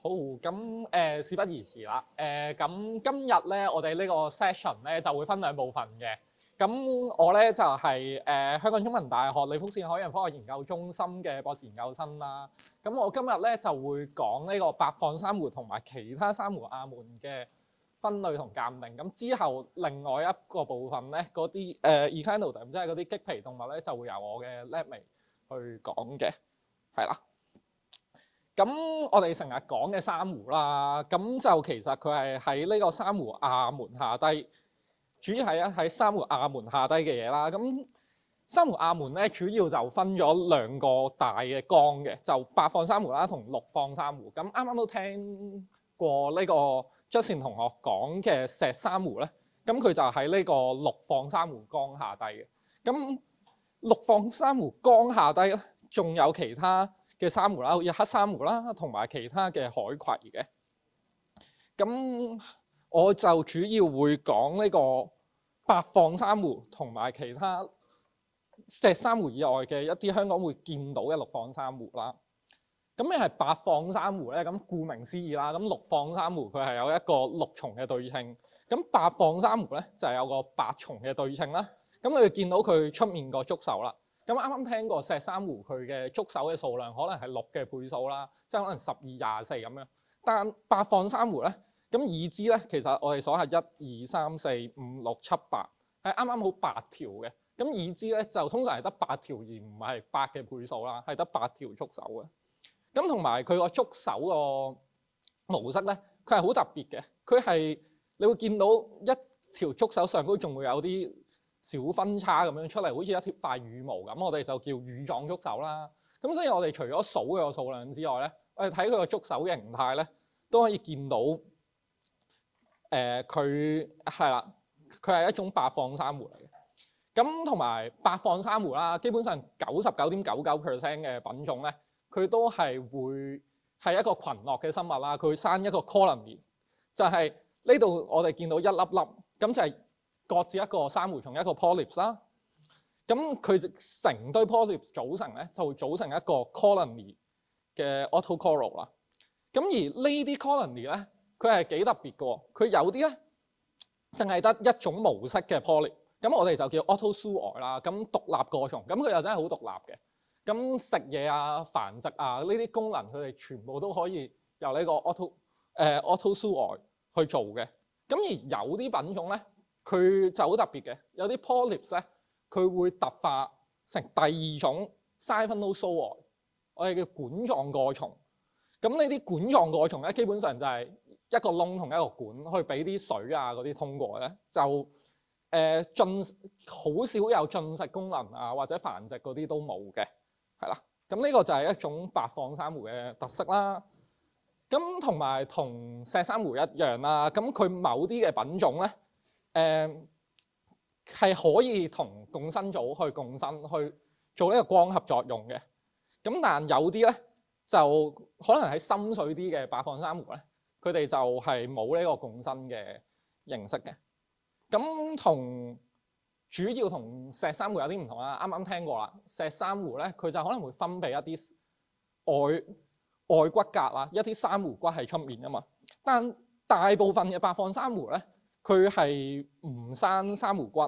好，咁事不宜遲啦。咁今日咧，我哋呢個 session 咧就會分兩部分嘅。咁我咧就係香港中文大學李福善海洋科學研究中心嘅博士研究生啦。咁我今日咧就會講呢個白放珊瑚同埋其他珊瑚亞門嘅分類同鑑定。咁之後另外一個部分咧，嗰啲Echinoderm即係嗰啲棘皮動物咧，就會由我嘅 labmate 去講嘅，係啦。咁我哋成日講嘅珊瑚啦，咁就其實佢係喺呢個珊瑚亞門下低，主要係喺珊瑚亞門下低嘅嘢啦。咁珊瑚亞門咧，主要就分咗兩個大嘅綱嘅，就白放珊瑚啦同綠放珊瑚。咁啱啱都聽過呢個 Justin 同學講嘅石珊瑚咧，咁佢就喺呢個綠放珊瑚綱下低嘅。咁綠放珊瑚綱下低咧，仲有其他嘅珊瑚啦，好似黑珊瑚啦，同埋其他嘅海葵嘅。咁我就主要會講呢個白放珊瑚同埋其他石珊瑚以外嘅一啲香港會見到嘅綠放珊瑚啦。咁咩係白放珊瑚咧？咁顧名思義啦，咁綠放珊瑚佢係有一個綠重嘅對稱，咁白放珊瑚咧就係有個白重嘅對稱啦。咁你見到佢出面個觸手啦。咁啱啱聽過石珊瑚佢嘅觸手嘅數量可能係6嘅倍數啦，即係可能12、24咁樣。但白放珊瑚咧，咁已知咧，其實我哋數下1、2、3、4、5、6、7、8，係啱啱好8條嘅。咁已知咧就通常係得8條而唔係8嘅倍數啦，係得8條觸手嘅。咁同埋佢個觸手個模式咧，佢係好特別嘅。佢係你會見到一條觸手上高仲會有啲小分叉咁樣出嚟，好似一塊羽毛咁，我哋就叫羽狀觸手啦。咁所以我哋除咗數佢個數量之外咧，我哋睇佢個觸手嘅形態咧，都可以見到佢係啦，佢係一種白放珊瑚嚟嘅。咁同埋白放珊瑚啦，基本上99.99% 嘅品種咧，佢都係會係一個群落嘅生物啦。佢會生一個 colony， 就係呢度我哋見到一粒粒，咁就係各自一個珊瑚蟲一個 polyps 啦，咁佢成堆 polyps 組成咧，就會組成一個 colony 嘅 autocoral 啦。咁而呢啲 colony 咧，佢係幾特別嘅喎。佢有啲咧淨係得一種模式嘅 polyp， 咁我哋就叫 autozooid 啦。咁獨立個蟲，咁佢又真係好獨立嘅。咁食嘢啊、繁殖啊呢啲功能，佢哋全部都可以由呢個 autozooid 去做嘅。咁而有啲品種咧，佢就好特別嘅，有啲 polyps 咧，佢會突化成第二種 siphonozoa， 我哋叫管狀過蟲。咁呢啲管狀過蟲咧，基本上就係一個窿同一個管，去俾啲水啊嗰啲通過咧，就好少有進食功能啊，或者繁殖嗰啲都冇嘅，係啦。咁呢個就係一種白放珊瑚嘅特色啦。咁同埋同石珊瑚一樣啦，咁佢某啲嘅品種咧，係可以同共生組去共生，去做呢個光合作用嘅。咁但有啲咧就可能喺深水啲嘅白放珊瑚咧，佢哋就係冇呢個共生嘅形式嘅。咁主要同石珊瑚有啲唔同啦。啱啱聽過啦，石珊瑚咧佢就可能會分泌一啲外骨骼啦，一啲珊瑚骨喺出面㗎嘛。但大部分嘅白放珊瑚咧，佢係唔生珊瑚骨，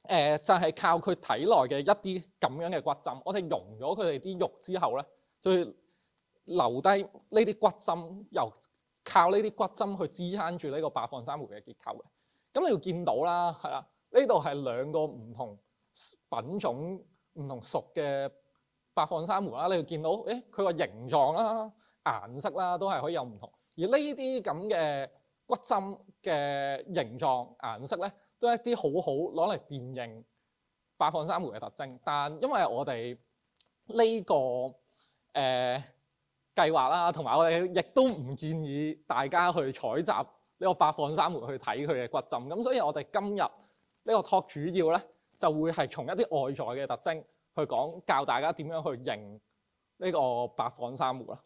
就係靠佢體內嘅一啲咁樣嘅骨針。我哋溶咗佢哋啲肉之後咧，就會留低呢啲骨針，由靠呢啲骨針去支撐住呢個白放珊瑚嘅結構嘅。咁你要見到啦，係啦，呢度係兩個唔同品種、唔同屬嘅白放珊瑚啦。你要見到，佢個形狀啦、顏色啦，都係可以有唔同。而呢啲咁嘅骨針嘅形狀、顏色咧，都係一啲好好攞嚟辨認白放珊瑚嘅特徵。但因為我哋呢個計劃啦，同埋我哋亦都唔建議大家去採集呢個白放珊瑚去睇佢嘅骨針。咁所以我哋今日呢個 talk 主要咧就會係從一啲外在嘅特徵去講，教大家點樣去認呢個白放珊瑚啦。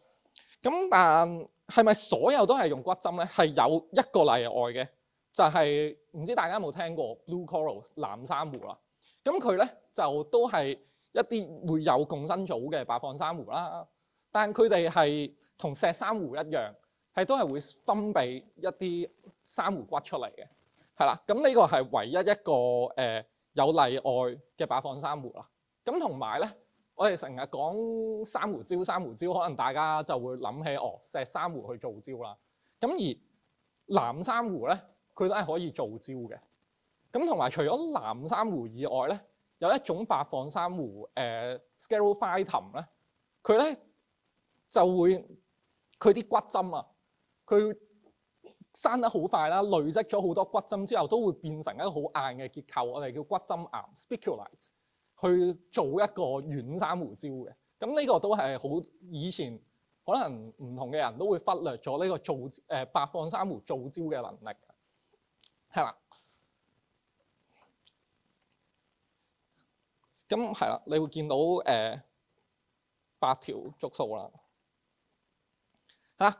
咁但係咪所有都係用骨針咧？係有一個例外嘅，就係唔知大家有冇聽過 blue coral 藍珊瑚啦。咁佢咧就都係一啲會有共生組嘅白放珊瑚啦。但佢哋係同石珊瑚一樣，係都係會分泌一啲珊瑚骨出嚟嘅，係啦。咁呢個係唯一一個有例外嘅白況珊瑚啦。咁同埋咧，我哋成日講珊瑚礁，可能大家就會諗起石珊瑚去做礁啦。咁而藍珊瑚咧，佢都係可以做礁嘅。咁同埋除咗藍珊瑚以外咧，有一種白況珊瑚Scarophytum 咧，佢咧就會佢啲骨針啊，佢生得好快啦，累積咗好多骨針之後，都會變成一個好硬嘅結構，我哋叫骨針岩 （spiculite） 去做一個軟珊瑚礁嘅。咁呢個都係好以前可能唔同嘅人都會忽略咗呢個白況珊瑚造礁嘅能力，係啦。咁係啦，你會見到8條觸鬚啦。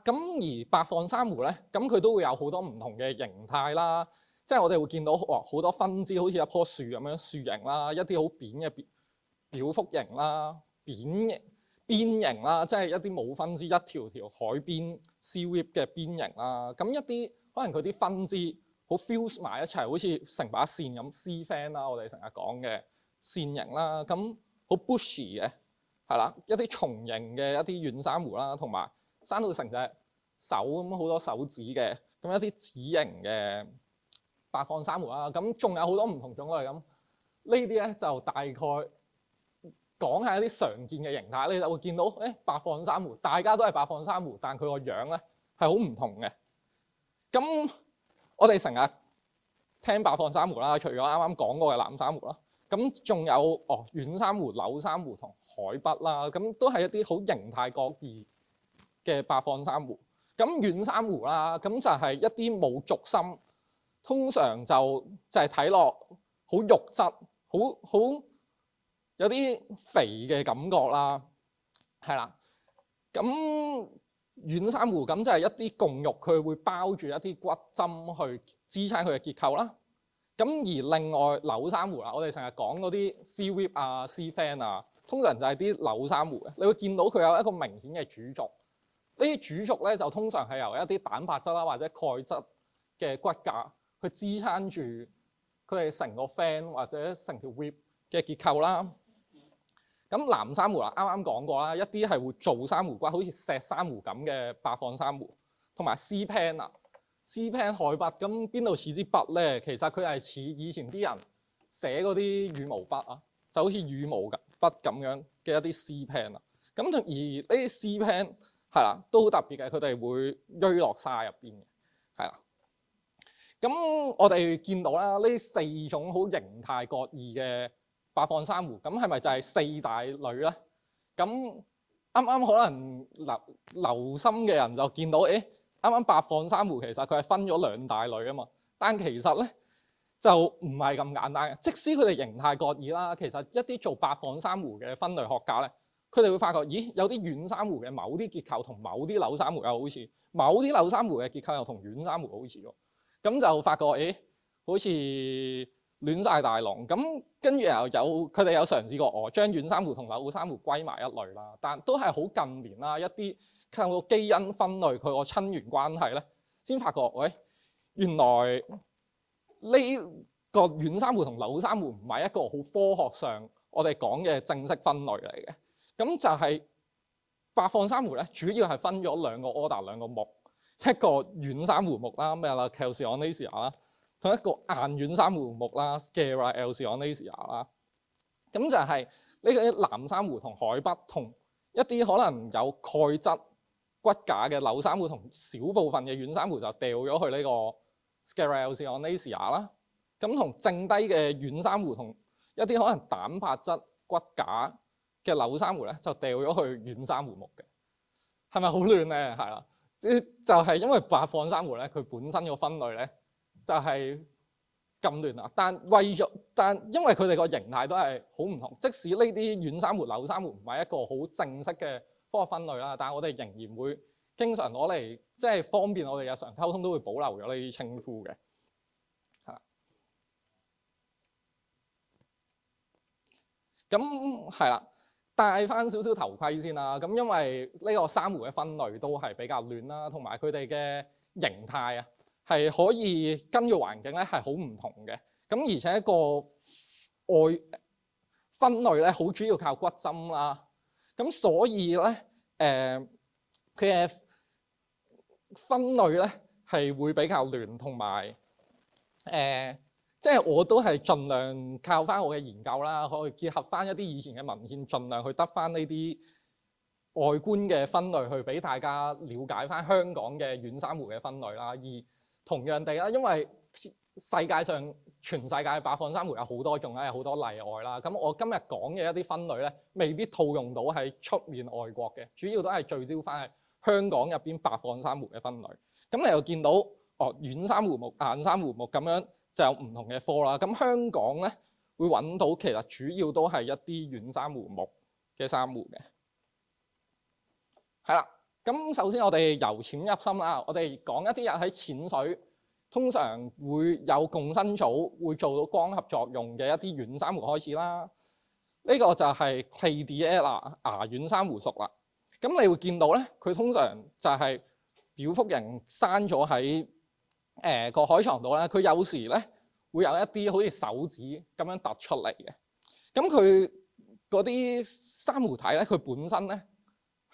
咁而白況珊瑚咧，咁佢都會有好多唔同嘅形態啦。即係我哋會見到好多分支，好似一棵樹咁樣樹形啦，一啲好扁嘅表腹形啦、邊形啦，即係一啲冇分支一條條海邊 seaweed 嘅邊形啦。咁一啲可能佢啲分支好 fuse 埋一齊，好似成把線咁 sea fan 啦，我哋成日講嘅線形啦。咁好 bushy 嘅係啦，一啲蟲形嘅一啲軟珊瑚啦，同埋生到成隻手咁好多手指嘅，咁一啲指形嘅白況珊瑚啦。咁仲有好多唔同種類咁，呢啲咧就大概講下一啲常見嘅形態，你就會見到白況珊瑚，大家都係白況珊瑚，但佢個樣咧係好唔同嘅。咁我哋成日聽白況珊瑚啦，除咗啱啱講過嘅藍珊瑚啦，咁仲有軟珊瑚、柳珊瑚同海筆啦，咁都係一啲好形態各異嘅白況珊瑚。咁軟珊瑚啦，咁就係一啲冇軸心，通常就係睇落好肉質，好有啲肥嘅感覺啦，係啦。咁軟珊瑚咁就係一啲共肉，佢會包住一啲骨針去支撐佢嘅結構啦。咁而另外柳珊瑚啦，我哋成日講嗰啲 seaweed 啊、sea fan 啊，通常就係啲柳珊瑚嘅。你會見到佢有一個明顯嘅主軸，呢啲主軸咧就通常係由一啲蛋白質啦或者鈣質嘅骨架去支撐住佢哋成個 fan 或者成條 weed 嘅結構啦。咁藍珊瑚啦，啱啱講過啦，一啲係會做珊瑚骨，好似石珊瑚咁嘅白況珊瑚，同埋 sea pan 啊 ，sea pan 海筆，咁邊度似支筆咧？其實佢係似以前啲人寫嗰啲羽毛筆啊，就好似羽毛筆咁樣嘅一啲 sea pan 啊。咁而呢啲 sea pan 係啦，都好特別嘅，佢哋會鋥落沙入邊嘅，係啦。咁我哋見到啦，呢4種好形態各異嘅白況珊瑚，咁係咪就係4大類咧？咁啱啱可能留心嘅人就見到，啱啱白況珊瑚其實佢係分咗2大類啊嘛。但其實咧就唔係咁簡單嘅。即使佢哋形態各異啦，其實一啲做白況珊瑚嘅分類學家咧，佢哋會發覺，咦，有啲軟珊瑚嘅某啲結構同某啲柳珊瑚又好似，某啲柳珊瑚嘅結構又同軟珊瑚好似喎。咁就發覺，好似亂晒大龍咁，跟住又有佢哋有嘗試過將軟珊瑚同柳珊瑚歸埋一類啦，但都係好近年啦，一啲靠個基因分類佢個親緣關係咧，先發覺，原來呢個軟珊瑚同柳珊瑚唔係一個好科學上我哋講嘅正式分類嚟嘅。咁就係白況珊瑚咧，主要係分咗2個 order 2個目，一個軟珊瑚目啦，咩啦 Calceolacea 啦。同一個硬軟珊瑚目啦 Scaraeosaceae 啦，咁就係呢個藍珊瑚同海筆同一啲可能有鈣質骨架嘅柳珊瑚同少部分嘅軟珊瑚就掉咗去呢個 Scaraeosaceae 啦，咁同剩低嘅軟珊瑚同一啲可能蛋白質骨架嘅柳珊瑚咧就掉咗去軟珊瑚目嘅，係咪好亂咧？係啦，就係因為白況珊瑚咧，佢本身個分類咧。就係咁亂啦，但因為佢哋個形態都係好唔同，即使呢啲軟珊瑚、柳珊瑚唔係一個好正式嘅科學分類啦，但係我哋仍然會經常攞嚟，即係方便我哋日常溝通都會保留咗呢啲稱呼嘅。咁係啦，戴翻少少頭盔先啦。咁因為呢個珊瑚嘅分類都係比較亂啦，同埋佢哋嘅形態啊係可以跟住環境咧係好唔同嘅。咁而且個外分類咧好主要靠骨針啦。咁所以咧佢嘅分類咧係會比較亂，同埋即係我都係盡量靠翻我嘅研究啦，可以結合翻一啲以前嘅文獻，盡量去得翻呢啲外觀嘅分類，去俾大家了解翻香港嘅軟珊瑚嘅分類啦。而同樣地啦，因為世界上全世界嘅白放珊瑚有好多種啦，有好多例外啦。咁我今日講嘅一啲分類咧，未必套用到喺出面外國嘅，主要都係聚焦翻喺香港入邊白放珊瑚嘅分類。咁你又見到軟珊瑚目、硬珊瑚目咁樣就有唔同嘅科啦。咁香港咧會揾到其實主要都係一啲軟珊瑚目嘅珊瑚嘅。係啦，咁首先我哋由淺入深啦，我哋講一啲人喺淺水通常會有共生組會做到光合作用嘅一啲軟珊瑚開始啦。呢個就係 Claydiella 牙軟珊瑚屬啦。咁你會見到咧，佢通常就係表腹型生咗喺個海床度咧。佢有時咧會有一啲好似手指咁樣突出嚟嘅。咁佢嗰啲珊瑚體咧，佢本身咧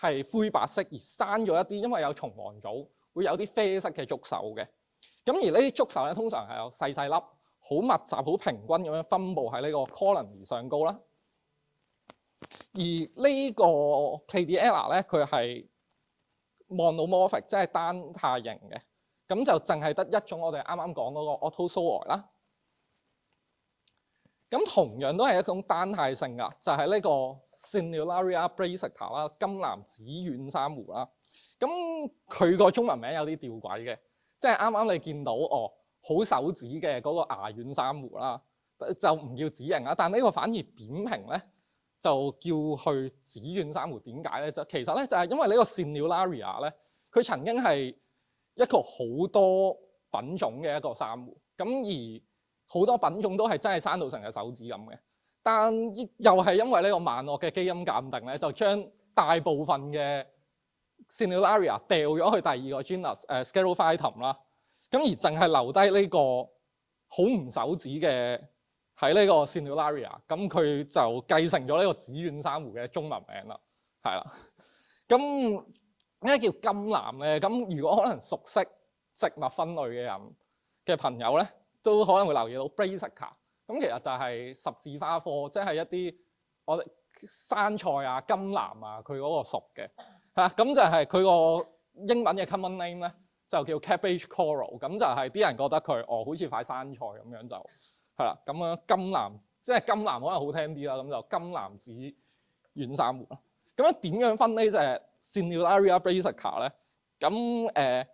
係灰白色，而生咗一啲，因為有蟲黃組會有啲啡色嘅觸手嘅。咁而呢啲觸手咧，通常係有細細粒、好密集、好平均咁樣分佈喺呢個 colony 上高啦。而呢個 Claydiella 咧，佢係 monomorphic， 即係單態型嘅。咁就淨係得一種我哋啱啱講嗰個 Autozoa 啦。咁同樣都係一種單態性㗎，就係呢個 Sinellaria brassica 啦，金藍紫軟珊瑚啦。咁佢個中文名有啲吊詭嘅。即係啱啱你見到好手指嘅嗰個牙軟珊瑚啦，就唔叫紫型啦。但呢個反而扁平咧，就叫去紫軟珊瑚。點解咧？就其實咧就係因為呢個 Sinellaria 咧，佢曾經係一個好多品種嘅一個珊瑚。咁而好多品種都係真係生到成隻手指咁嘅。但又係因為呢個萬惡嘅基因鑑定咧，就將大部分嘅Sinellaria 掉咗去第二個 genus Scarophytum 啦，咁而淨係留低呢個好唔手指嘅喺呢個 Sinellaria， 咁佢就繼承咗呢個紫軟珊瑚嘅中文名啦，係啦。咁咩叫金藍咧？咁如果可能熟悉植物分類嘅人嘅朋友咧，都可能會留意到 Brassica， 咁其實就係十字花科，即係一啲我哋生菜啊、金藍啊，佢嗰個屬嘅。咁就係佢個英文嘅 common name 咧，就叫 cabbage coral。咁就係啲人覺得佢好似塊生菜咁樣，就係啦。咁樣金藍，即係金藍可能好聽啲啦。咁就金藍紫軟珊瑚啦。咁樣點樣分呢隻 Sinellaria brassica 咧？咁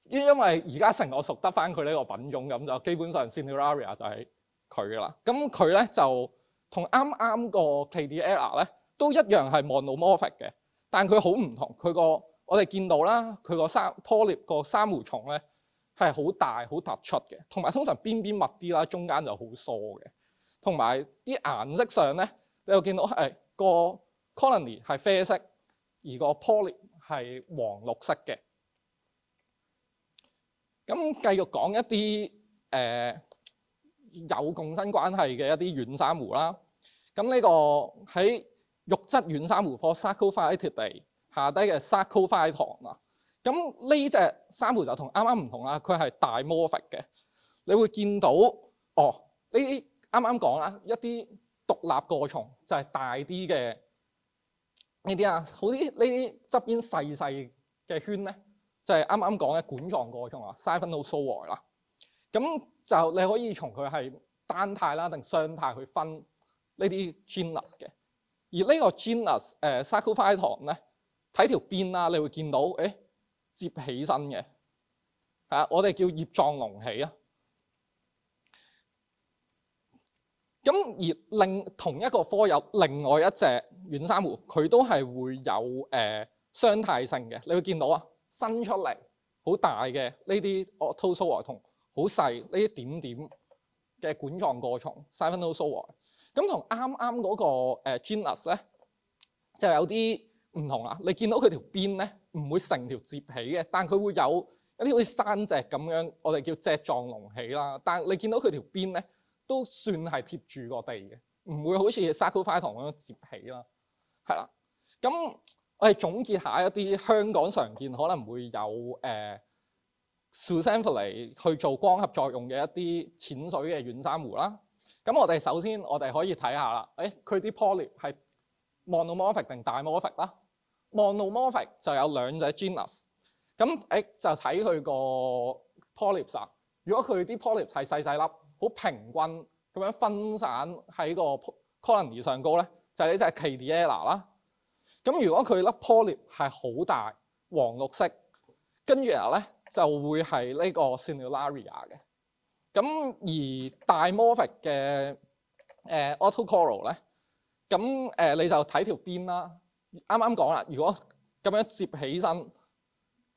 因為而家成個熟得翻佢呢個品種，咁就基本上 Sinellaria 就係佢噶啦。咁佢咧就同啱啱個 Claydiella 咧都一樣係 monomorphic 嘅。但佢好唔同，佢個我哋見到啦，佢個polyp 個珊瑚蟲咧係好大、好突出嘅，同埋通常邊邊密啲啦，中間就好疏嘅。同埋啲顏色上咧，你又見到係個 colony 係啡色，而個 polyp 係黃綠色嘅。咁繼續講一啲有共生關係嘅一啲軟珊瑚啦。咁呢個喺肉質軟珊瑚科 Sarcophytidae 下低嘅 Sarcophyton 啊，咁呢隻珊瑚就同啱啱唔同啦，佢係 dimorphic 嘅。你會見到呢啲啱啱講啦，一啲獨立個蟲就係大啲嘅呢啲啊，好啲呢啲側邊細細嘅圈咧，就係啱啱講嘅管狀個蟲啊 Siphonozoa 啦。咁就你可以從佢係單態啦定雙態去分呢啲 genus 嘅。而呢個 genus Sarcophyton 咧，睇條邊啦，你會見到接起身嘅，我哋叫葉狀隆起啊。咁而同一個科有另外一隻軟珊瑚，佢都係會有雙態性嘅。你會見到啊，伸出嚟好大嘅呢啲 Autozoa 同好細呢啲點點嘅管狀個蟲 Siphonozoa。咁同啱啱嗰個genus 咧就有啲唔同啦。你見到佢條邊咧唔會成條接起嘅，但佢會有一啲好似山脊咁樣，我哋叫脊狀隆起啦。但你見到佢條邊咧都算係貼住個地嘅，唔會好似 Sarcophyton 咁樣接起啦。係啦，咁我哋總結下一啲香港常見可能會有Zooxanthellae 去做光合作用嘅一啲淺水嘅軟珊瑚啦。咁我哋首先我哋可以睇下啦，佢啲 polyp 係 monomorphic 定 dimorphic 啦。monomorphic 就有兩隻 genus， 咁就睇佢個 polyps 啊。如果佢啲 polyps 係細細粒，好平均咁樣分散喺個 colony 上高咧，就係呢隻 Cadiella 啦。咁如果佢粒 polyp 係好大，黃綠色，跟住然後咧就會係呢個 Signularia 嘅。咁而 dimorphic 嘅Autocoral 咧，咁你就睇條邊啦。啱啱講啦，如果咁樣接起身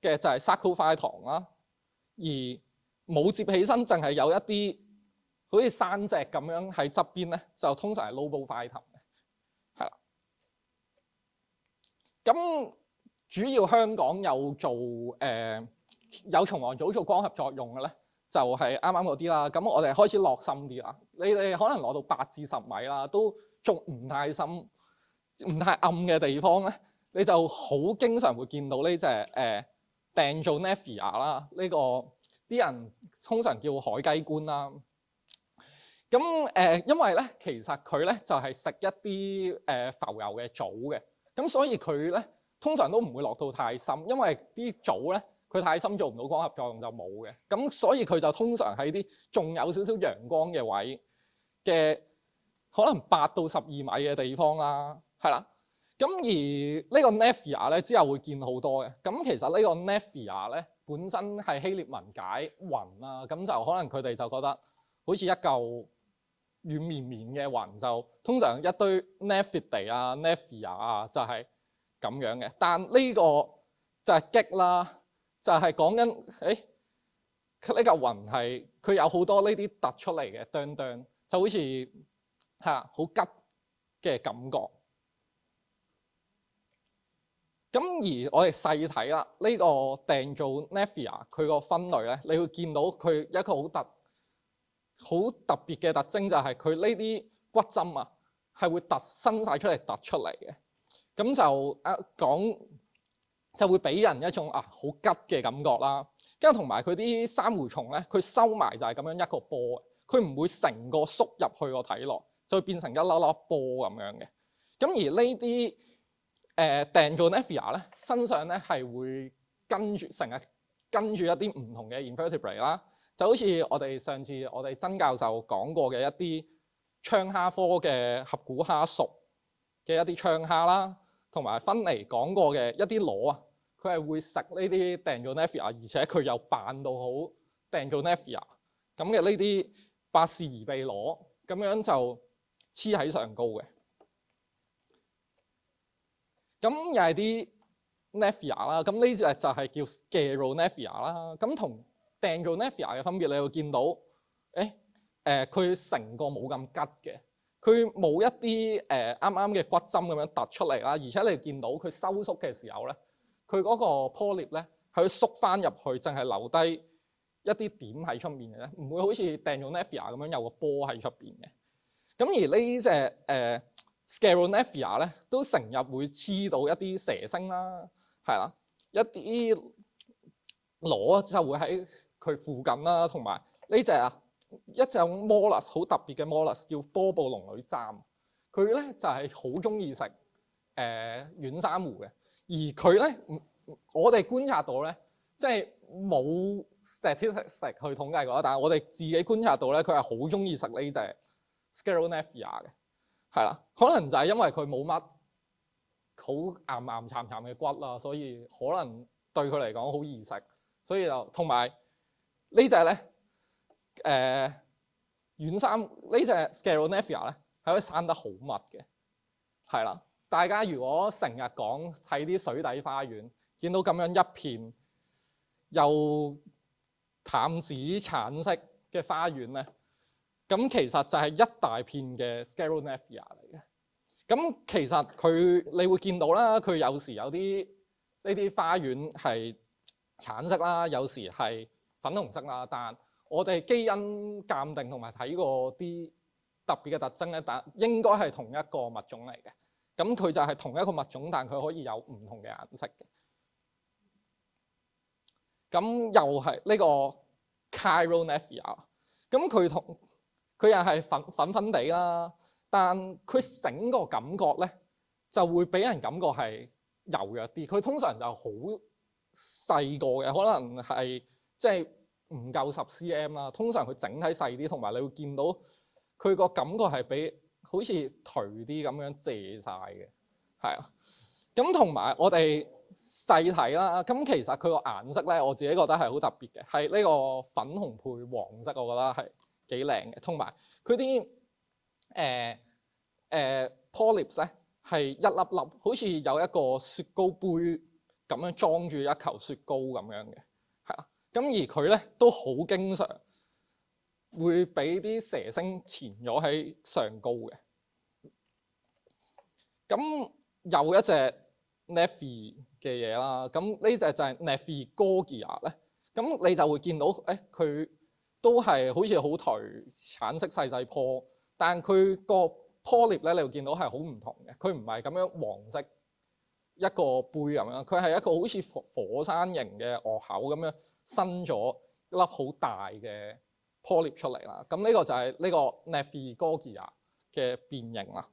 嘅就係 Sarcophyton 啦，而冇接起身，淨係有一啲好似山脊咁樣喺側邊咧，就通常係 Lobophyton 嘅，係啦。咁主要香港有做有蟲王組做光合作用嘅咧，就係啱啱嗰啲啦。咁我哋開始落深啲啦，你哋可能落到8至10米啦，都仲唔太深、唔太暗嘅地方咧，你就好經常會見到呢隻Dendronephia 啦。呢個啲人通常叫海雞冠啦。咁因為咧，其實佢咧就係食一啲浮游嘅藻嘅，咁所以佢咧通常都唔會落到太深，因為啲藻咧佢太深做唔到光合作用就冇嘅，咁所以佢就通常喺啲仲有少少陽光嘅位嘅，可能8到12米嘅地方啦，係啦。咁而呢個 Nephia 咧之後會見好多嘅，咁其實呢個 Nephia 咧本身係希臘文解雲啦，咁就可能佢哋就覺得好似一嚿軟綿綿嘅雲，就通常一堆 Nephidae 啊、Nephia 啊就係咁樣嘅。但呢個就係激啦，就係講緊呢嚿雲係佢有好多呢啲突出嚟嘅哚哚，就好似好吉嘅感覺。咁而我哋細睇啦，呢個 Dendronephia 佢個分類咧，你會見到佢一個好特別嘅特徵，就係佢呢啲骨針啊係會伸晒出嚟突出嚟嘅。咁就講就會俾人一種好吉嘅感覺啦。跟住同埋佢啲珊瑚蟲咧，佢收埋就係咁樣一個波，佢唔會成個縮入去個體內，就會變成一粒粒波咁樣嘅。咁而呢啲Dendronephia 咧身上咧係會成日跟住一啲唔同嘅 invertebrate 啦，就好似上次我哋曾教授講過嘅一啲槍蝦科嘅合股蝦屬嘅一啲槍蝦啦，同埋芬尼講過嘅一啲螺啊，佢係會食呢啲 Dendronephia， 而且佢又扮到好 Dendronephia 咁嘅呢啲百氏疑鼻螺，咁樣就黐喺上高嘅。咁又係啲 Nephia 啦，咁呢隻就係叫 Scaronephia 啦。咁同 Dendronephia 嘅分別，你會見到，佢成個冇咁吉嘅，佢冇一啲啱啱嘅骨針咁樣突出嚟啦。而且你見到佢收縮嘅時候咧，佢嗰個 polyp 咧係縮翻入去，淨係留低一啲點喺出面嘅咧，唔會好似 Dendronephia 咁樣有個波喺出邊嘅。咁而呢隻Scaronephia 咧都成日會黐到一啲蛇星啦，係啦，一啲螺就會喺佢附近啦，同埋呢隻一隻 mollusk 好特別嘅 mollusk 叫波布龍女蠶，佢咧就係好中意食軟珊瑚嘅，而佢咧我哋觀察到咧，即係冇 statistics 去統計過，但係我哋自己觀察到咧，佢係好中意食呢隻 Scaronephia 嘅。係啦，可能就係因為佢冇乜好岩岩巉巉嘅骨啦，所以可能對佢嚟講好易食，所以就同埋呢隻咧軟珊瑚呢隻 Scaronephia 咧係可以生得好密嘅，係啦。大家如果成日講睇啲水底花園，見到咁樣一片又淡紫橙色嘅花園咧，咁其實就係一大片嘅 Scaronephia 嚟嘅。咁其實你會見到啦，佢有時有啲呢啲花園係橙色啦，有時係粉紅色啦。但我哋基因鑑定同埋睇過啲特別嘅特徵咧，但應該係同一個物種嚟嘅。咁佢就係同一個物種，但佢可以有唔同嘅顏色嘅。咁又係呢個 Chironephria，咁佢又係粉粉地啦。但佢整個感覺咧，就會俾人感覺係柔弱啲。佢通常就好細個嘅，可能係即係唔夠10 cm 啦。通常佢整體細啲，同埋你會見到佢個感覺係比好似頹啲咁樣謝晒嘅，係啊。咁同埋我哋細睇啦，咁其實佢個顏色咧，我自己覺得係好特別嘅，係呢個粉紅配黃色，我覺得係幾靚嘅。同埋佢啲polyps 咧係一粒粒，好似有一個雪糕杯咁樣裝住一球雪糕咁樣嘅，係啊。咁而佢咧都好經常會俾啲蛇星纏咗喺上高嘅。咁有一隻 Nephi 嘅嘢啦，咁呢隻就係 Nephigorgia 咧。咁你就會見到，佢都係好似好頹橙色細細棵，但佢個 polyp 咧，你會見到係好唔同嘅。佢唔係咁樣黃色一個杯咁樣，佢係一個好似火山形嘅鱷口咁樣伸咗一粒好大嘅 polyp 出嚟啦。咁呢個就係呢個 Nephigorgia 嘅變形啦。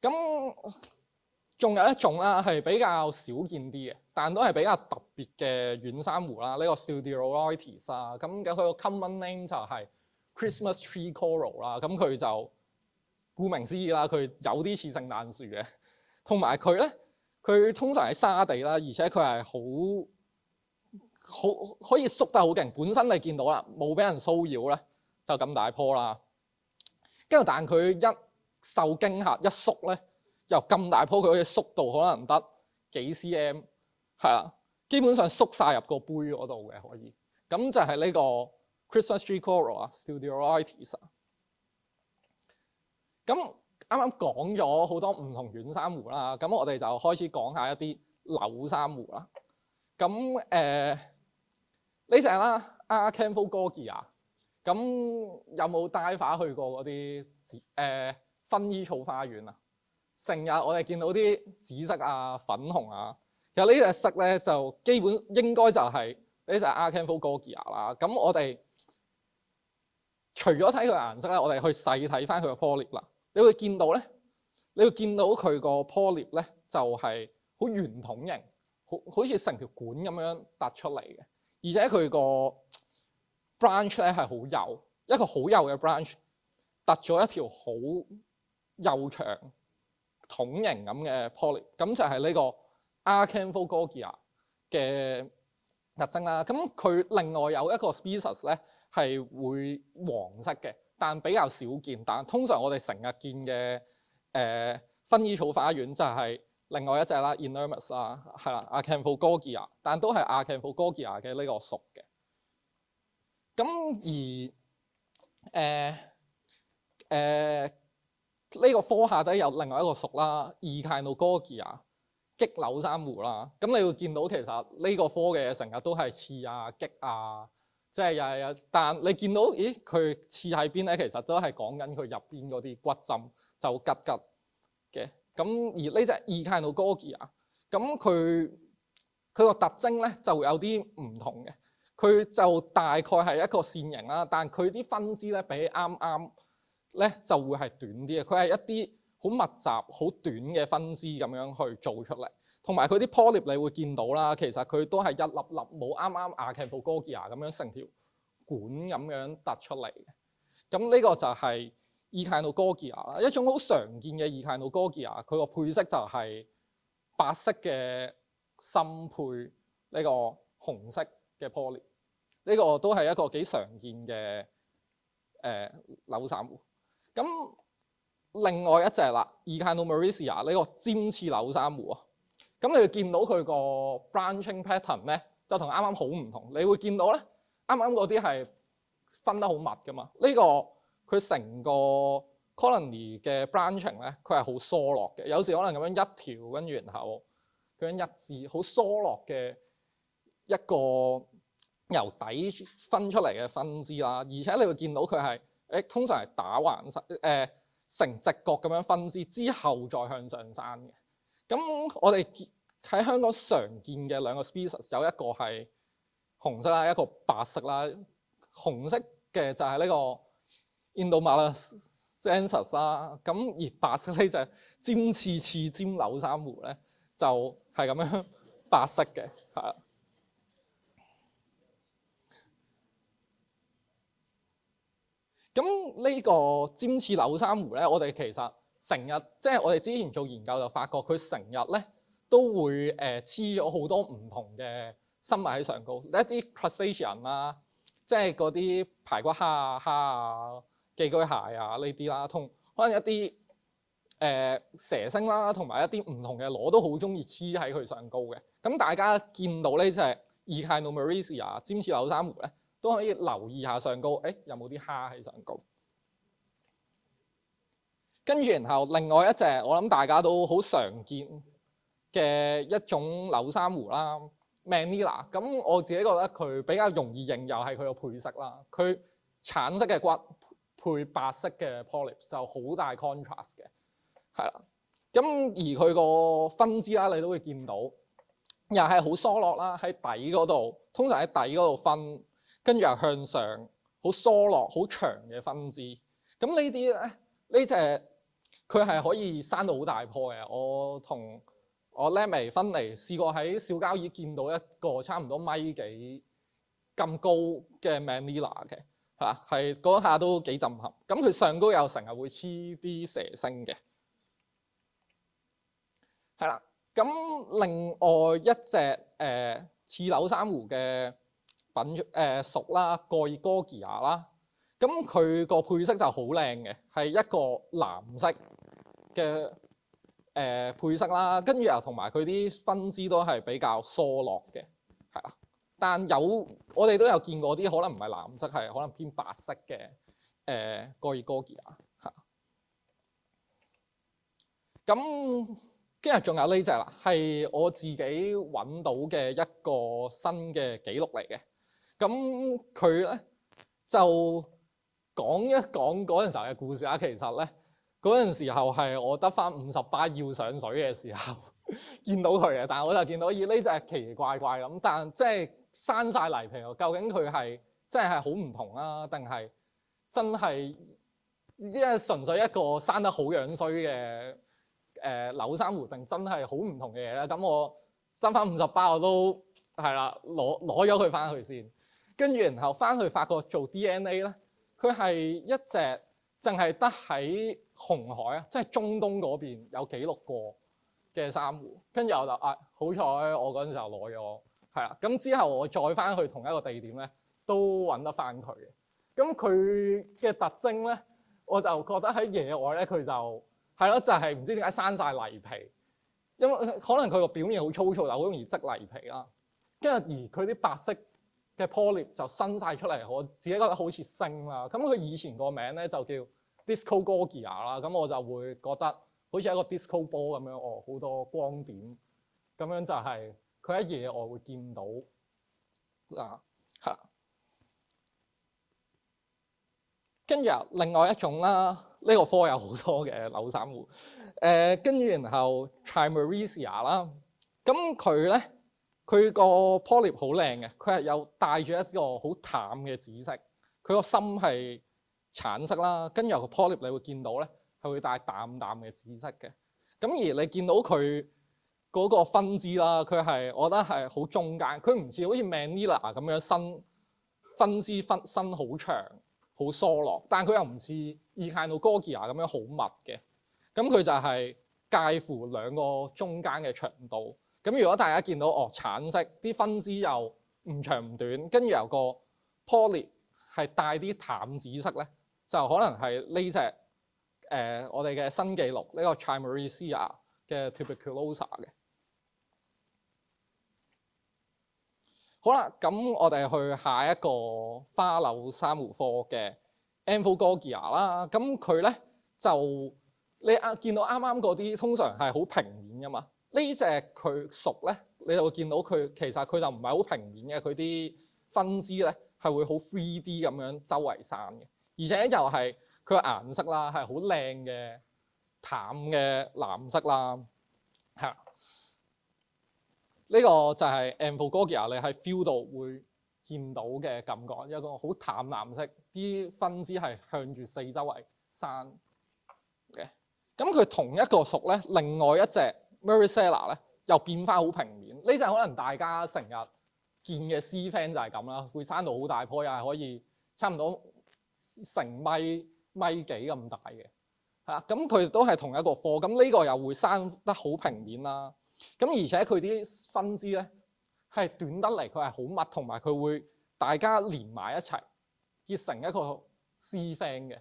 咁仲有一種啦，係比較少見啲嘅，但都係比較特別嘅軟珊瑚啦。呢個 Pseudorhoites 啊，咁佢個 common name 就係 Christmas tree coral 啦。咁佢就顧名思義啦，佢有啲似聖誕樹嘅，同埋佢咧，佢通常喺沙地啦，而且佢係好可以縮得好勁。本身你見到啦，冇俾人騷擾咧，就咁大棵啦。跟住但佢一受驚嚇一縮咧，由咁大棵佢可以縮到可能得幾 cm， 係啦，基本上縮晒入個杯嗰度嘅可以。咁就係呢個 Christmas tree coral 啊 Pseudorhoites 啊。咁啱啱講咗好多唔同軟珊瑚啦，咁我哋就開始講下一啲柳珊瑚啦。咁呢隻啦 Archaeophorgyia， 咁有冇 diver 去過嗰啲薰衣草花園啊？成日我哋見到啲紫色啊、粉紅啊，其實呢隻色咧就基本應該就係呢隻 Archaeophorgyia 啦。咁我哋除咗睇佢顏色咧，我哋去細睇翻佢個 polyp 啦。你會見到咧，佢個 polyp 咧就係好圓筒形，好似成條管咁樣突出嚟嘅，而且佢個 branch 咧係好幼，一個好幼嘅 branch 突咗一條好幼長筒形咁嘅 polyp， 咁就係呢個 Archaeophorgyia 嘅特徵啦。咁佢另外有一個 species 咧係會黃色嘅，但比較少見。但通常我哋成日見嘅薰衣草花園就係另外一隻啦 Inermis 啦，係啦 Archaeophorgyia， 但都係 Archaeophorgyia 嘅呢個屬嘅。咁呢個科下底有另外一個屬啦 Echinogorgia 棘柳珊瑚啦。咁你會見到其實呢個科嘅成日都係刺啊、棘啊，即係又係，但你見到咦佢刺喺邊咧？其實都係講緊佢入邊嗰啲骨針就吉吉嘅。咁而呢隻 Echinogorgia 咁佢個特徵咧就有啲唔同嘅。佢就大概係一個線形啦，但佢啲分支咧比啱啱咧就會係短啲嘅。佢係一啲好密集、好短嘅分支咁樣去做出嚟，同埋佢啲 polyp 你會見到啦，其實佢都係一粒粒，冇啱啱 Archaeophorgyia 咁樣成條管咁樣突出嚟嘅。咁呢個就係 Echinogorgia 啦，一種好常見嘅 Echinogorgia，佢個配色就係白色嘅深配呢個紅色嘅 polyp。呢個都係一個幾常見嘅柳珊瑚。咁另外一隻啦 Echinomaresia 呢個尖刺柳珊瑚啊，咁你會見到佢個 branching pattern 咧就同啱啱好唔同。你會見到咧，啱啱嗰啲係分得好密噶嘛，呢個佢成個 colony 嘅 branching 咧，佢係好疏落嘅，有時可能咁樣一條，跟住然後咁樣一支好疏落嘅一個由底分出嚟嘅分支啦，而且你會見到佢係通常係打橫成直角咁樣分支之後再向上生嘅。咁我哋喺香港常見嘅兩個 species 有一個係紅色啦，一個白色啦。紅色嘅就係呢個 Indomalacensis 啦，咁而白色呢隻尖刺尖柳珊瑚咧就係咁樣白色嘅，係啦。咁呢個尖刺柳珊瑚咧，我哋其實成日即係我哋之前做研究就發覺佢成日咧都會黐咗好多唔同嘅生物喺上高，一啲 crustacean 啦，即係嗰啲排骨蝦啊、寄居蟹啊呢啲啦，同可能一啲蛇星啦，同埋一啲唔同嘅螺都好中意黐喺佢上高嘅。咁大家見到呢隻 Echinomeresia 尖刺柳珊瑚咧，都可以留意下上高，有冇啲蝦喺上高？跟住然後另外一隻我諗大家都好常見嘅一種柳珊瑚啦 ，Manila。咁我自己覺得佢比較容易認，又係佢個配色啦。佢橙色嘅骨配白色嘅 polyp 就好大 contrast 嘅，係啦。咁而佢個分支啦，你都會見到，又係好疏落啦，喺底嗰度，通常喺底嗰度分。跟住又向上，好疏落、好長嘅分支。咁呢啲咧，呢隻佢係可以生到好大棵嘅。我同我 Lemmy 分離試過喺小交椅見到一個差唔多米幾咁高嘅 Manila 嘅，係嗰下都幾震撼。咁佢上高又成日會黐啲蛇星嘅，係啦。咁另外一隻刺柳珊瑚嘅屬啦，蓋爾哥吉亞啦，咁佢個配色就好靚嘅，係一個藍色嘅配色啦，跟住又同埋佢啲分支都係比較疏落嘅，係啦。但我哋都有見過啲可能唔係藍色，係可能偏白色嘅蓋爾哥吉亞嚇。咁跟住仲有呢隻啦，係我自己揾到嘅一個新嘅紀錄嚟嘅。咁佢咧就講一講嗰陣時候嘅故事啦。其實咧嗰陣時候係我得返50巴要上水嘅時候見到佢嘅，但係我就見到呢隻奇奇怪怪咁，但即係生晒泥皮喎。究竟佢係即係好唔同啊，定係真係即係純粹一個生得好樣衰嘅柳珊瑚，定真係好唔同嘅嘢咧？咁我得返50巴我都係啦，攞咗佢返去先。跟住然後翻去發覺做 DNA 咧，佢係一隻淨係得喺紅海啊，即係中東嗰邊有記錄過嘅珊瑚。跟住我就好彩我嗰陣時候攞咗，係啦。咁之後我再翻去同一個地點咧，都揾得翻佢嘅。咁佢嘅特徵咧，我就覺得喺野外咧，佢就係咯，就係唔知點解生晒泥皮，因為可能佢個表面好粗糙，就好容易積泥皮啦。跟住而佢啲白色嘅 polyp 就伸晒出嚟，我自己覺得好似星啦。咁佢以前個名咧就叫 Disco Gorgia 啦。咁我就會覺得好似一個 disco ball 咁樣，好多光點，咁樣就係佢喺野外會見到嗱嚇。跟住另外一種啦，呢個科有好多嘅柳珊瑚。跟住然後 Trimeresia 啦，咁佢咧。佢個 polyp 好靚嘅，佢係有帶住一個好淡嘅紫色，佢個心係橙色啦，跟住有個 polyp 你會見到咧係會帶淡淡嘅紫色嘅。咁而你見到佢嗰個分支啦，佢係我覺得係好中間，佢唔似好似 Manila 咁樣分支伸好長、好疏落，但佢又唔似 Echinogogia 咁樣好密嘅。咁佢就係介乎兩個中間嘅長度。咁如果大家見到橙色啲分支又唔長唔短，跟住有個 polyp 係帶啲淡紫色咧，就可能係呢隻我哋嘅新紀錄呢個 Trimeresia 嘅 tuberculosa 嘅。好啦，咁我哋去下一個花柳珊瑚科嘅 Amphogorgia 啦。咁佢咧就你見到啱啱嗰啲通常係好平面噶嘛，呢隻佢熟咧，你就會見到佢其實佢就唔係好平面嘅，佢啲分支咧係會好 3D 咁樣周圍散嘅，而且又係佢個顏色啦係好靚嘅淡嘅藍色啦，係呢個就係 Amphogogia 你喺 feel 度會見到嘅感覺，一個好淡藍色，啲分支係向住四周圍散嘅。咁佢同一個屬咧，另外一隻 Maricela 咧又變翻好平面。呢隻可能大家成日見嘅 C-Fan 就係咁啦，會生到好大棵，又係可以差唔多成米幾咁大嘅。嚇，咁佢都係同一個科，咁呢個又會生得好平面啦。咁而且佢啲分支咧係短得嚟，佢係好密，同埋佢會大家連埋一齊結成一個 C-Fan 嘅。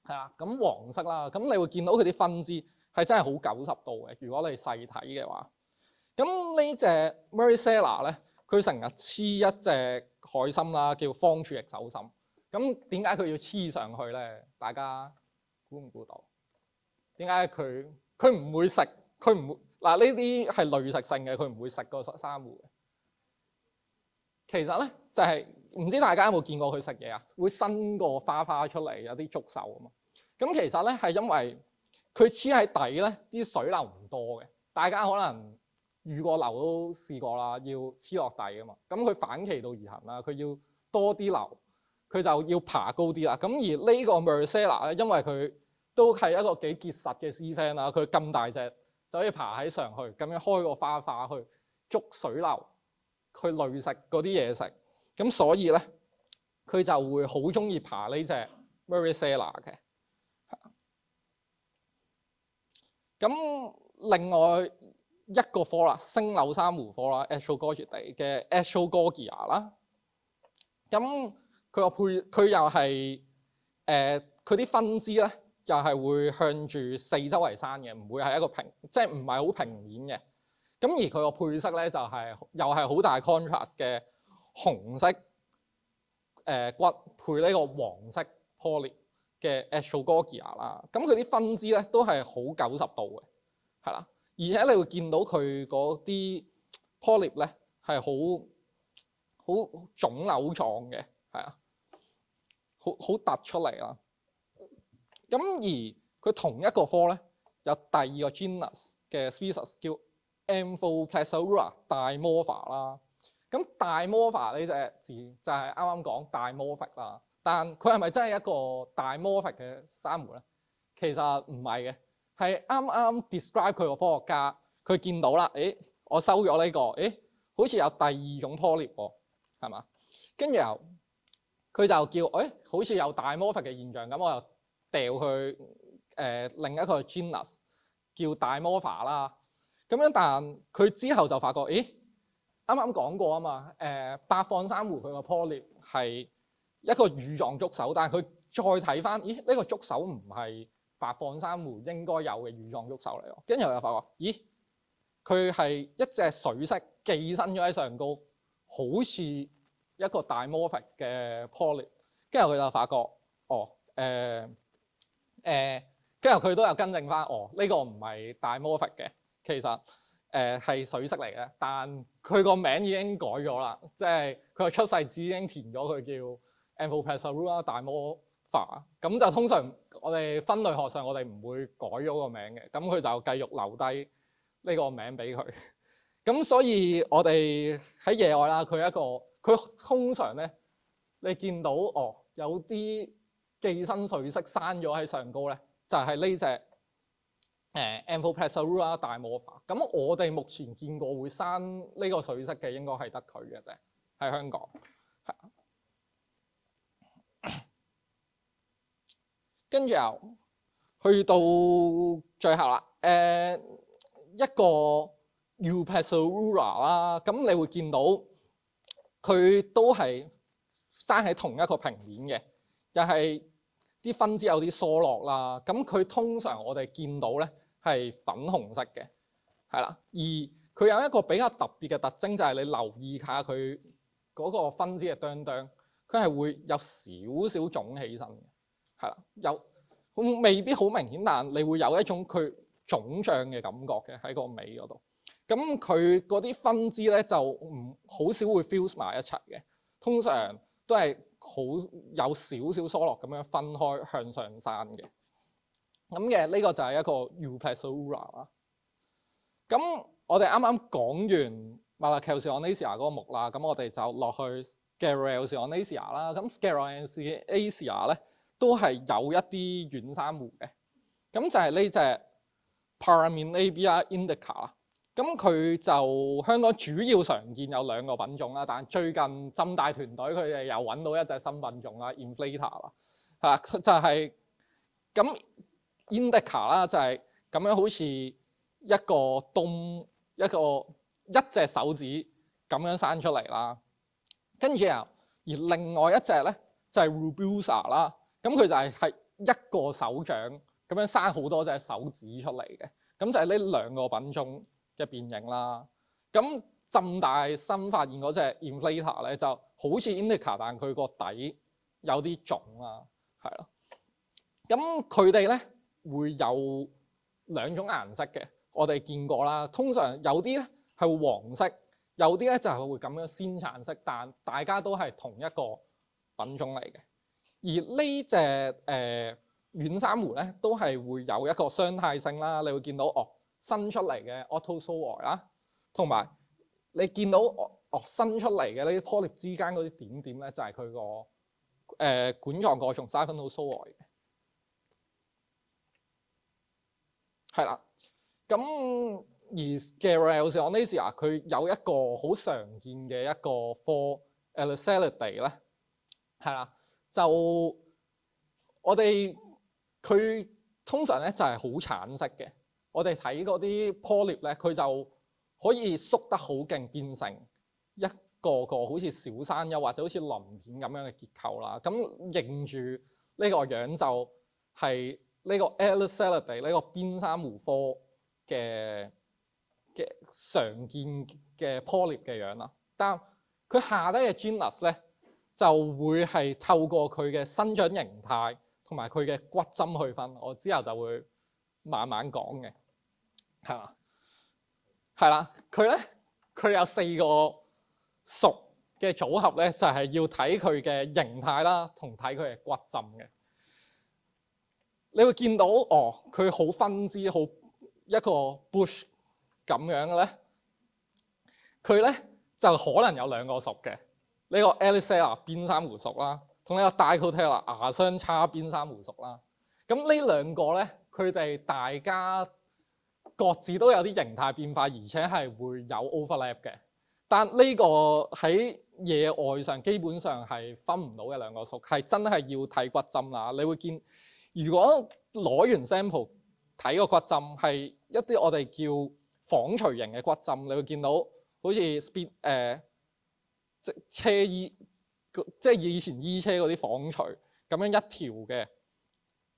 係啦，咁黃色啦，咁你會見到佢啲分支係真係好90度嘅。如果你細睇嘅話，咁呢隻 Maricela 咧，佢成日黐一隻海參啦，叫方柱翼手參。咁點解佢要黐上去咧？大家估唔估到？點解佢唔會食？佢唔會嗱，呢啲係濾食性嘅，佢唔會食個珊瑚嘅。其實咧就係、唔知大家有冇見過佢食嘢啊？會伸個花出嚟，有啲觸手啊嘛。咁其實咧係因為佢黐喺底咧，啲水流唔多嘅。大家可能遇過流都試過啦，要黐落底啊嘛。咁佢反其道而行啦，佢要多啲流，佢就要爬高啲啦。咁而呢個 Maricela 咧，因為佢都係一個幾結實嘅 C-Fan 啦，佢咁大隻就可以爬喺上去，咁樣開個花去捉水流，去濾食嗰啲嘢食。咁所以咧，佢就會好中意爬呢隻 Maricela 嘅。咁另外一個科啦，星柳珊瑚科啦 ，Astrogorgiidae 嘅 Astrogorgia 啦。咁佢又係佢啲分支咧，又係會向住四周圍生嘅，唔會係一個即係唔係好平面嘅。咁而佢個配色咧就係、又係好大 contrast 嘅紅色骨配呢個黃色 polyp 嘅 Astrogorgia 啦。咁佢啲分支咧都係好90度嘅，係啦。而且你會見到佢嗰啲 polyp 咧係好腫瘤狀嘅，係啊，好突出嚟啦。咁而佢同一個科咧有第二個 genus 嘅 species 叫 Amphoplexarura dimorpha 啦。咁 dimorpha 呢隻字就係啱啱講 dimorphic 啦，但佢係咪真係一個 dimorphic 嘅珊瑚咧？其實唔係嘅，係啱啱 describe 佢個科學家，佢見到啦，我收咗呢個，好似有第二種 polyp 喎，係嘛？跟住又佢就叫，好似有 dimorphic 嘅現象，咁我又掉去另一個 genus 叫 dimorpha 啦。咁樣，但佢之後就發覺，啱啱講過啊嘛，白放珊瑚佢個 polyp 係一個羽狀觸手，但係佢再睇翻，呢個觸手唔係白放珊瑚應該有嘅羽狀觸手嚟喎。跟住我就發覺，佢係一隻水色寄生咗喺上高，好似一個 dimorphic 嘅 polyp。跟住佢就發覺，跟住佢都有跟正翻，呢個唔係 dimorphic 嘅，其實係水色嚟嘅，但佢個名已經改咗啦，即係佢個出世紙已經填咗佢叫 Amphoplexarura dimorpha。咁就通常我哋分類學上我哋唔會改咗個名嘅，咁佢就繼續留低呢個名俾佢。咁所以我哋喺野外啦，佢通常咧，你見到有啲寄生水色生咗喺上高咧，就係呢隻Amphoplexarura dimorpha。咁我哋目前見過會生呢個水色嘅，應該係得佢嘅啫，喺香港。跟住又去到最後啦，一個 Eupezarura 啦，咁你會見到佢都係生喺同一個平面嘅，又係啲分支有啲疏落啦。咁佢通常我哋見到咧係粉紅色嘅，係啦。而佢有一個比較特別嘅特徵，就係你留意下佢嗰個分支嘅哚哚，佢係會有少少腫起身嘅，係啦。未必好明顯，但你會有一種佢腫脹嘅感覺嘅喺個尾嗰度。咁佢嗰啲分支咧就好少會 fuse 埋一齊嘅，通常都係好有少少疏落咁樣分開向上散嘅。咁嘅呢個就係一個 Euploeura 啦。咁我哋啱啱講完 Malachelorsionaceae 嗰個目啦，咁我哋就落去 Sclerosionaceae 啦。咁 Sclerosionaceae 咧都係有一啲軟珊瑚嘅。咁就係呢隻 Paraminabia indica。咁佢就香港主要常見有2個品種啦，但最近浸大團隊佢哋又揾到一隻新品種啦 ，Inflata 啦，係啦，就係咁 indica 啦，就係咁樣好似一個一隻手指咁樣生出嚟啦。跟住而另外一隻咧就係 Rubeosa 啦，咁佢就係一個手掌咁樣生好多隻手指出嚟嘅，咁就係呢2個品種嘅變形啦。咁浸大新發現嗰隻 Inflata 咧就好似 indica， 但佢個底有啲腫啦，係咯。咁佢哋咧會有2種顏色嘅，我哋見過啦。通常有啲咧係會黃色，有啲咧就係會咁樣鮮橙色，但大家都係同一個品種嚟嘅。而呢隻軟珊瑚咧都係會有一個相態性啦，你會見到新出嚟嘅 Autozoa 啦，同埋你見到新出嚟嘅呢啲 polyp 之間嗰啲點點咧，就係佢個管狀過蟲 Siphonozoa 嘅，係啦。咁而 Sclerosionaceae 佢有一個好常見嘅一個科 Eliselidae 咧，係啦，就我哋佢通常咧就係好橙色嘅。我哋睇嗰啲 polyp 咧，佢就可以縮得好勁，變成一個個好似小山丘或者好似鱗片咁樣嘅結構啦。咁認住呢個樣就係呢個 Eliselidae 呢個邊珊瑚科嘅常見嘅 polyp 嘅樣啦。但佢下低嘅 genus 咧就會係透過佢嘅生長形態同埋佢嘅骨針去分。我之後就會慢慢講嘅。係啦，係啦，佢有4個屬嘅組合咧，就係要睇佢嘅形態啦，同睇佢嘅骨針嘅。你會見到佢好分支，好一個 bush 咁樣嘅咧，佢咧就可能有2個屬嘅，呢個 Elisella 邊珊瑚屬啦，同呢個 Dichotella 牙相叉邊珊瑚屬啦。咁呢2個咧，佢哋大家各自都有啲形態變化，而且係會有 overlap 嘅。但呢個喺野外上基本上係分唔到嘅2個屬，係真係要睇骨針啦。你會見，如果攞完 sample 睇個骨針係一啲我哋叫紡錘型嘅骨針，你會見到好似車衣，即係以前衣車嗰啲紡錘咁樣一條嘅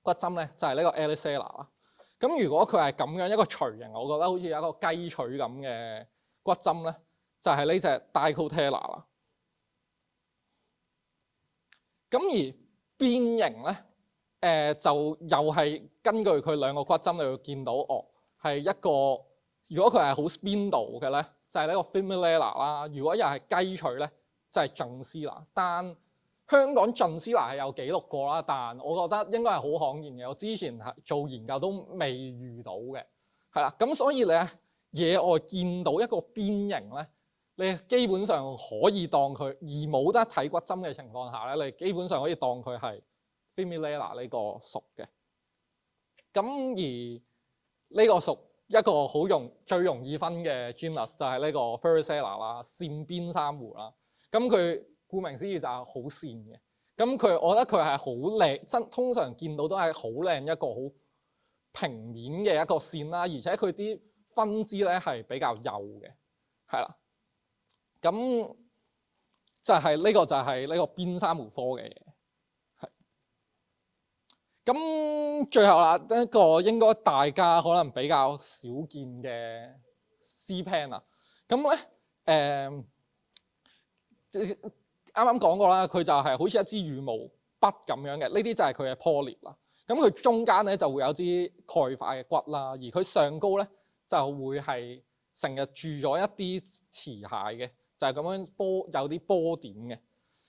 骨針咧，就係呢個 Elisella 啦。咁如果佢係咁樣一個錘形，我覺得好似有一個雞錘咁嘅骨針咧，就係呢隻 Dichotella 啦。咁而變形咧，就又係根據佢2個骨針，你會見到係一個，如果佢係好 spindle 嘅咧，就係呢個 Femorella 啦。如果又係雞錘咧，就係 Juncella。但香港 Juncella 係有記錄過啦，但我覺得應該係好罕見嘅。我之前做研究都未遇到嘅，係啦。咁所以你喺野外見到一個邊形咧，你基本上可以當佢，而冇得睇骨針嘅情況下咧，你基本上可以當佢係 Femorella 呢個屬嘅。咁而呢個屬一個最容易分嘅 genus 就係呢個 Ferricella 啦，線邊珊瑚啦。咁佢顧名思義就係好線嘅，咁我覺得佢係好靚，通常見到都係好靚一個好平面嘅一個線啦，而且佢啲分支咧係比較幼嘅，係啦。咁就係呢個就係呢個邊珊瑚科嘅嘢，係。咁最後啦，一個應該大家可能比較少見嘅 C-Pen 啊，咁咧啱啱講過啦，佢就係好似一支羽毛筆咁樣嘅，呢啲就係佢嘅 polyp 啦。咁佢中間咧就會有支鈣化嘅骨啦，而佢上高咧就會係成日住咗一啲瓷蟹嘅，就係咁樣有啲波點嘅。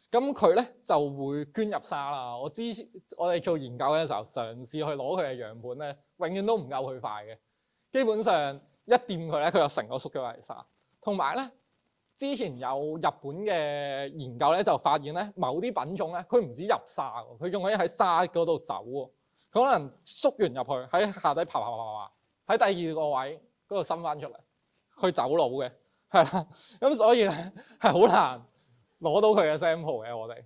咁佢咧就會捐入沙啦。我哋做研究嘅時候嘗試去攞佢嘅樣本咧，永遠都唔夠佢快嘅。基本上一掂佢咧，佢就成個縮咗嚟沙。同埋咧，之前有日本嘅研究咧，就發現咧某啲品種咧，佢唔止入沙喎，佢仲可以喺沙嗰度走喎。佢可能縮完入去喺下底爬，喺第二個位嗰度伸翻出嚟，去走佬嘅，係啦。咁所以咧係好難攞到佢嘅 sample 嘅，我哋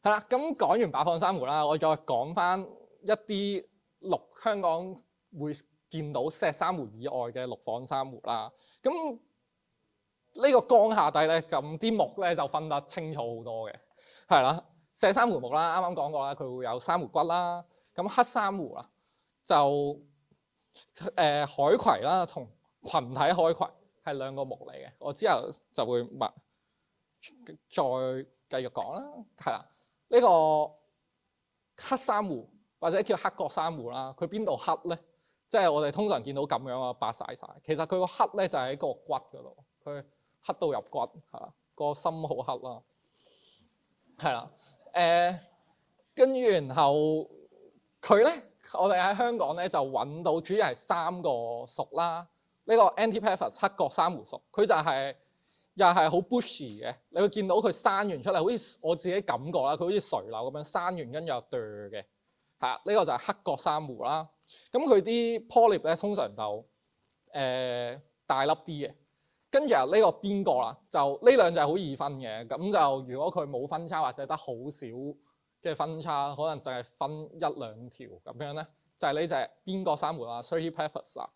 係啦。咁講完白放珊瑚啦，我再講翻一啲香港會見到石珊瑚以外嘅陸放珊瑚啦。咁呢個江下底咧，咁啲目咧就分得清楚好多嘅，係啦。石珊瑚目啦，啱啱講過啦，佢會有珊瑚骨啦。咁黑珊瑚啦，就海葵啦同群體海葵係兩個目嚟嘅。我之後就會再繼續講啦，係啦。呢個黑珊瑚或者叫黑角珊瑚啦，佢邊度黑咧？即係我哋通常見到咁樣啊，白晒。其實佢個黑咧就喺個骨嗰度，佢黑到入骨嚇，個心好黑啦，係啦。跟住然後佢咧，我哋喺香港咧就揾到主要係3個屬啦。呢個 Antipaphus 黑角珊瑚屬，佢就係又係好 bushy 嘅。你會見到佢生完出嚟，好似我自己感覺啦，佢好似垂柳咁樣生完跟住又墮嘅，係啊。呢個就係黑角珊瑚啦。咁佢啲 polyp 咧通常就大粒啲嘅。跟住呢個邊個啦？就呢兩隻好易分嘅。咁就如果佢冇分叉或者得好少嘅分叉，可能就係分1、2條咁樣咧，就係呢隻邊個珊瑚啦 Cercipaphus 啦。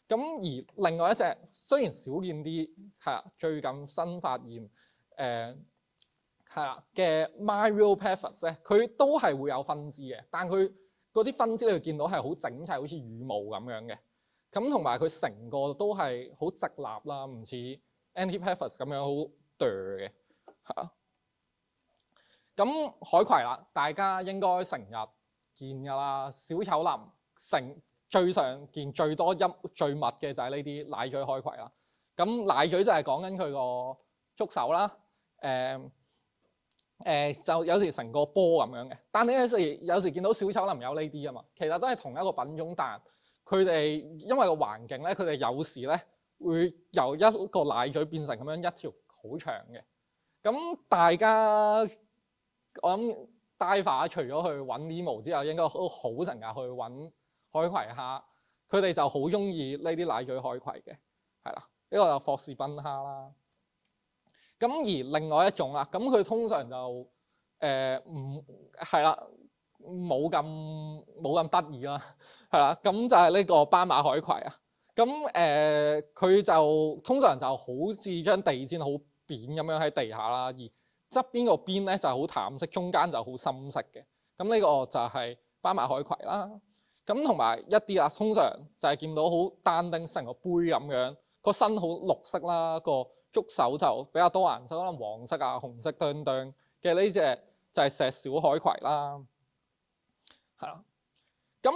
咁而另外一隻雖然少見啲，係啊，最近新發現係啦嘅 Myriopaphus 咧，佢都係會有分支嘅，但佢嗰啲分支你會見到係好整齊，好似羽毛咁樣嘅。咁同埋佢成個都係好直立啦，唔似 Antipaphus 咁樣好哚嘅嚇。咁海葵啦，大家應該成日見㗎啦。小丑林最常見、最多最密嘅就係呢啲奶嘴海葵啦。咁奶嘴就係講緊佢個觸手啦。就有時成個波咁樣嘅。但你有時見到小丑林有呢啲啊嘛，其實都係同一個品種，但佢哋因為個環境咧，佢哋有時咧會由一個奶嘴變成咁樣一條好長嘅。咁大家我諗 diver 除咗去揾 Nemo 之後，應該都好成日去揾海葵蝦。佢哋就好中意呢啲奶嘴海葵嘅，係啦。呢個就霍士賓蝦啦。咁而另外一種啦，咁佢通常就唔係啦，冇咁得意啦，係啦。咁就係呢個斑馬海葵啊。咁佢就通常就好似張地氈好扁咁樣喺地下啦，而側邊個邊咧就係好淡色，中間就好深色嘅。咁呢個就係斑馬海葵啦。咁同埋一啲啊，通常就係見到好單丁成個杯咁樣，個身好綠色啦，個觸手就比較多顏色，可能黃色啊、紅色哚哚嘅呢隻就係石小海葵啦，係啦。咁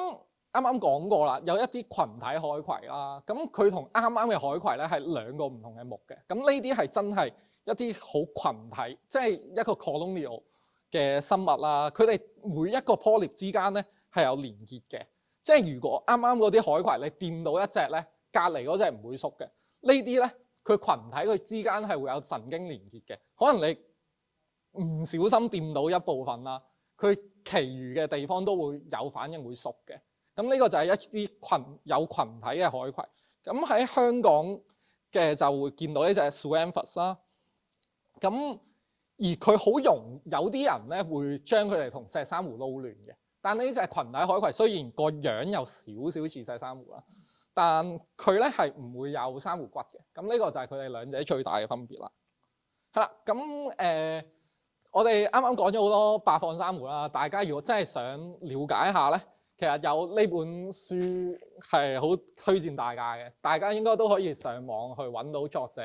啱啱講過啦，有一啲群體海葵啦，咁佢同啱啱嘅海葵咧係兩個唔同嘅目嘅。咁呢啲係真係一啲好群體，即係一個 colonial 嘅生物啦。佢哋每一個 polyp 之間咧係有連結嘅。即係如果啱啱嗰啲海葵你掂到一隻咧，隔離嗰隻唔會縮嘅。呢啲咧佢群體佢之間係會有神經連結嘅。可能你唔小心掂到一部分啦，佢其餘嘅地方都會有反應會縮嘅。咁呢個就係一啲有群體嘅海葵。咁喺香港嘅就會見到呢隻 Schwanthus 啦。咁而佢好有啲人咧會將佢哋同石珊瑚撈亂嘅。但呢隻群體海葵雖然個樣有少少似石珊瑚啦，但佢咧係唔會有珊瑚骨嘅。咁呢個就係佢哋兩者最大嘅分別啦。係啦，咁我哋啱啱講咗好多白放珊瑚啦。大家如果真係想了解一下咧，其實有呢本書係好推薦大家嘅。大家應該都可以上網去揾到作者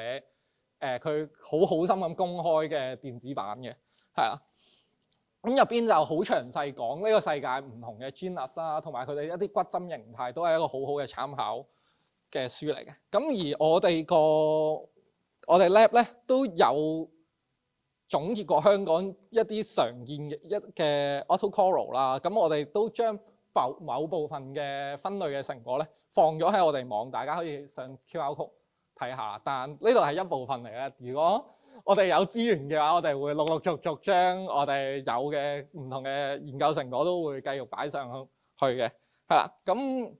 佢好好心咁公開嘅電子版嘅，係啦。咁入邊就好詳細講呢個世界唔同嘅 genus 啦，同埋佢哋一啲骨針形態都係一個好好嘅參考嘅書嚟嘅。咁而我哋 lab 咧都有總結過香港一啲常見嘅 autocoral 啦。咁我哋都將某部分嘅分類嘅成果咧放咗喺我哋網，大家可以上 QR code 睇下。但呢度係一部分嚟嘅，如果我哋有資源嘅話，我哋會陸陸續續將我哋有嘅唔同嘅研究成果都會繼續擺上去嘅，係啦。咁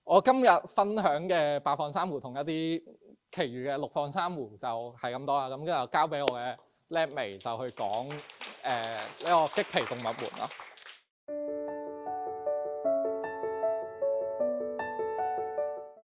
我今日分享嘅白放珊瑚同一啲其餘嘅綠放珊瑚就係咁多啦。咁就交俾我嘅 lab mate 就去講呢個棘皮動物門咯。